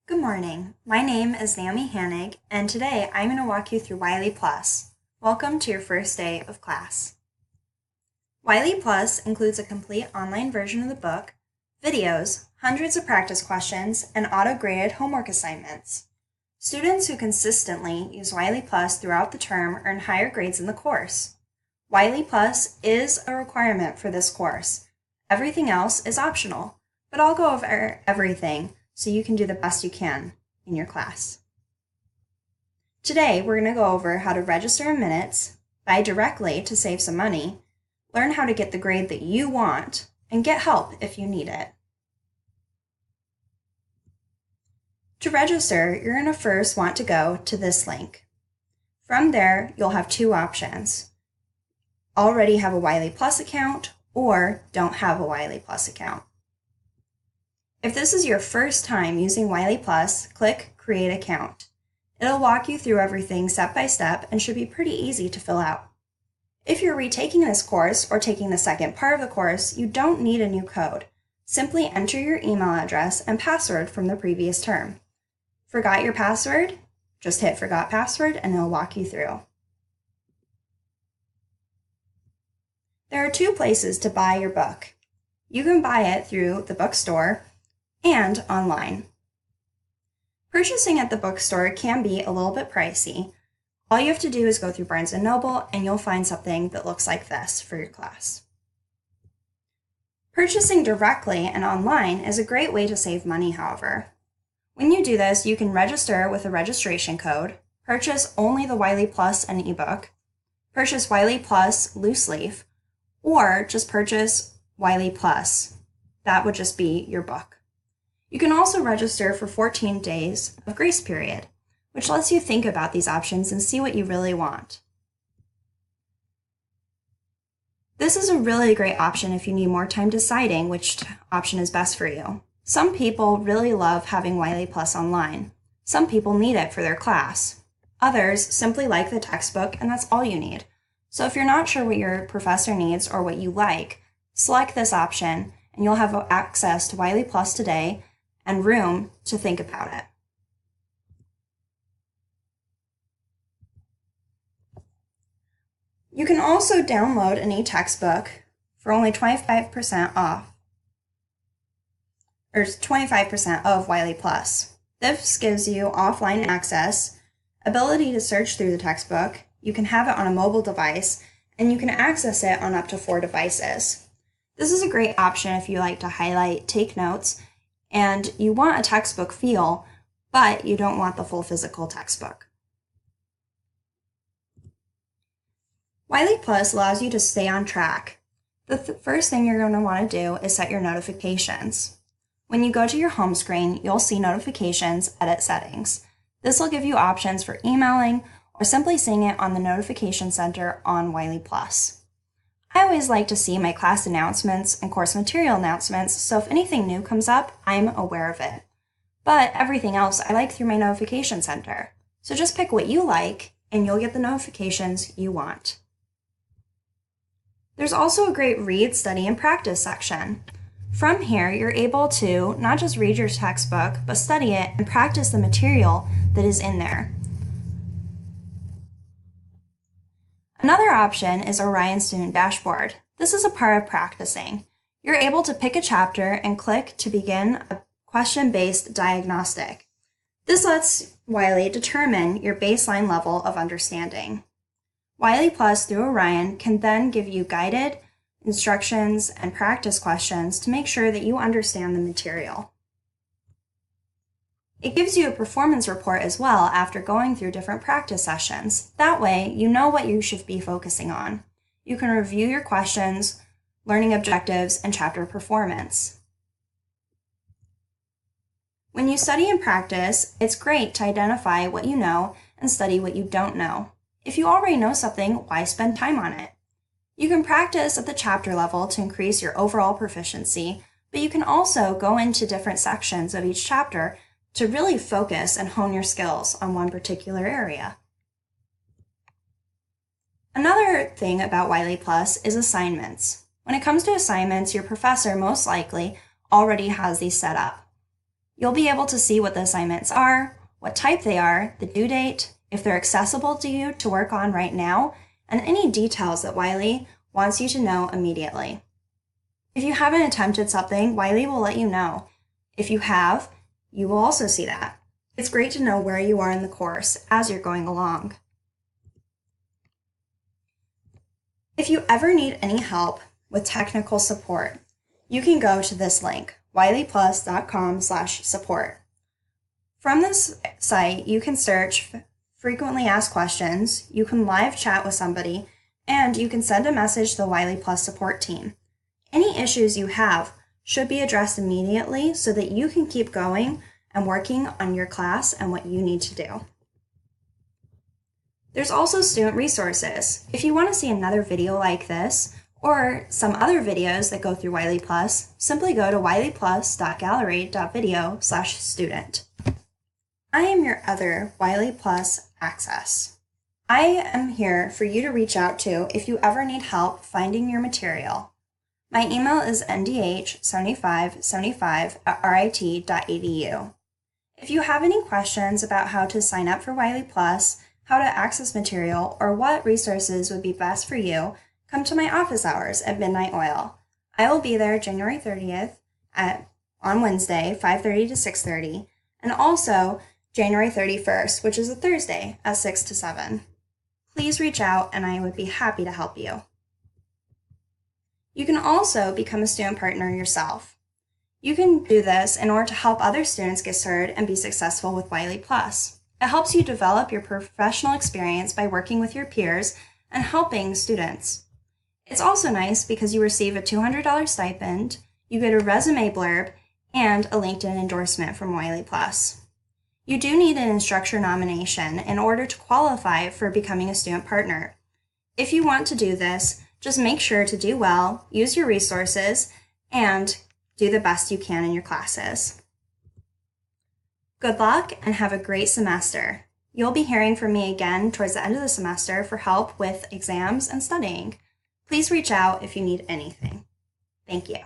Good morning. My name is Naomi Hanig, and today I'm going to walk you through WileyPLUS. Welcome to your first day of class. WileyPLUS includes a complete online version of the book, videos, hundreds of practice questions, and auto-graded homework assignments. Students who consistently use WileyPLUS throughout the term earn higher grades in the course. WileyPLUS is a requirement for this course. Everything else is optional, but I'll go over everything so you can do the best you can in your class. Today, we're going to go over how to register in minutes, buy directly to save some money, learn how to get the grade that you want, and get help if you need it. To register, you're going to first want to go to this link. From there, you'll have two options. Already have a WileyPLUS account or don't have a WileyPLUS account. If this is your first time using WileyPLUS, click Create Account. It'll walk you through everything step by step and should be pretty easy to fill out. If you're retaking this course or taking the second part of the course, you don't need a new code. Simply enter your email address and password from the previous term. Forgot your password? Just hit Forgot Password and it'll walk you through. There are two places to buy your book. You can buy it through the bookstore and online. Purchasing at the bookstore can be a little bit pricey. All you have to do is go through Barnes & Noble and you'll find something that looks like this for your class. Purchasing directly and online is a great way to save money, however. When you do this, you can register with a registration code, purchase only the WileyPLUS and ebook, purchase WileyPLUS loose leaf, or just purchase WileyPLUS. That would just be your book. You can also register for 14 days of grace period, which lets you think about these options and see what you really want. This is a really great option if you need more time deciding which option is best for you. Some people really love having WileyPLUS online. Some people need it for their class. Others simply like the textbook and that's all you need. So if you're not sure what your professor needs or what you like, select this option and you'll have access to WileyPLUS today and room to think about it. You can also download an e-textbook for only 25% off, or 25% of WileyPLUS. This gives you offline access, ability to search through the textbook, you can have it on a mobile device, and you can access it on up to 4 devices. This is a great option if you like to highlight, take notes, and you want a textbook feel, but you don't want the full physical textbook. WileyPLUS allows you to stay on track. The first thing you're going to want to do is set your notifications. When you go to your home screen, you'll see Notifications, Edit Settings. This will give you options for emailing or simply seeing it on the Notification Center on WileyPLUS. I always like to see my class announcements and course material announcements, so if anything new comes up, I'm aware of it. But everything else I like through my Notification Center. So just pick what you like, and you'll get the notifications you want. There's also a great Read, Study, and Practice section. From here, you're able to not just read your textbook, but study it and practice the material that is in there. Another option is Orion Student Dashboard. This is a part of practicing. You're able to pick a chapter and click to begin a question-based diagnostic. This lets Wiley determine your baseline level of understanding. WileyPLUS through Orion can then give you guided instructions and practice questions to make sure that you understand the material. It gives you a performance report as well after going through different practice sessions. That way, you know what you should be focusing on. You can review your questions, learning objectives, and chapter performance. When you study and practice, it's great to identify what you know and study what you don't know. If you already know something, why spend time on it? You can practice at the chapter level to increase your overall proficiency, but you can also go into different sections of each chapter to really focus and hone your skills on one particular area. Another thing about WileyPLUS is assignments. When it comes to assignments, your professor most likely already has these set up. You'll be able to see what the assignments are, what type they are, the due date, if they're accessible to you to work on right now, and any details that Wiley wants you to know immediately. If you haven't attempted something, Wiley will let you know. If you have, you will also see that. It's great to know where you are in the course as you're going along. If you ever need any help with technical support, you can go to this link, WileyPLUS.com/support. From this site, you can search frequently asked questions, you can live chat with somebody, and you can send a message to the WileyPLUS support team. Any issues you have should be addressed immediately so that you can keep going and working on your class and what you need to do. There's also student resources. If you want to see another video like this, or some other videos that go through WileyPLUS, simply go to wileyplus.gallery.video/student. I am your other WileyPLUS Access. I am here for you to reach out to if you ever need help finding your material. My email is ndh7575@rit.edu. If you have any questions about how to sign up for WileyPLUS, how to access material, or what resources would be best for you, come to my office hours at Midnight Oil. I will be there January 30th on Wednesday, 5:30 to 6:30, and also January 31st, which is a Thursday, at 6 to 7. Please reach out and I would be happy to help you. You can also become a student partner yourself. You can do this in order to help other students get started and be successful with WileyPLUS. It helps you develop your professional experience by working with your peers and helping students. It's also nice because you receive a $200 stipend, you get a resume blurb, and a LinkedIn endorsement from WileyPLUS. You do need an instructor nomination in order to qualify for becoming a student partner. If you want to do this, just make sure to do well, use your resources, and do the best you can in your classes. Good luck and have a great semester. You'll be hearing from me again towards the end of the semester for help with exams and studying. Please reach out if you need anything. Thank you.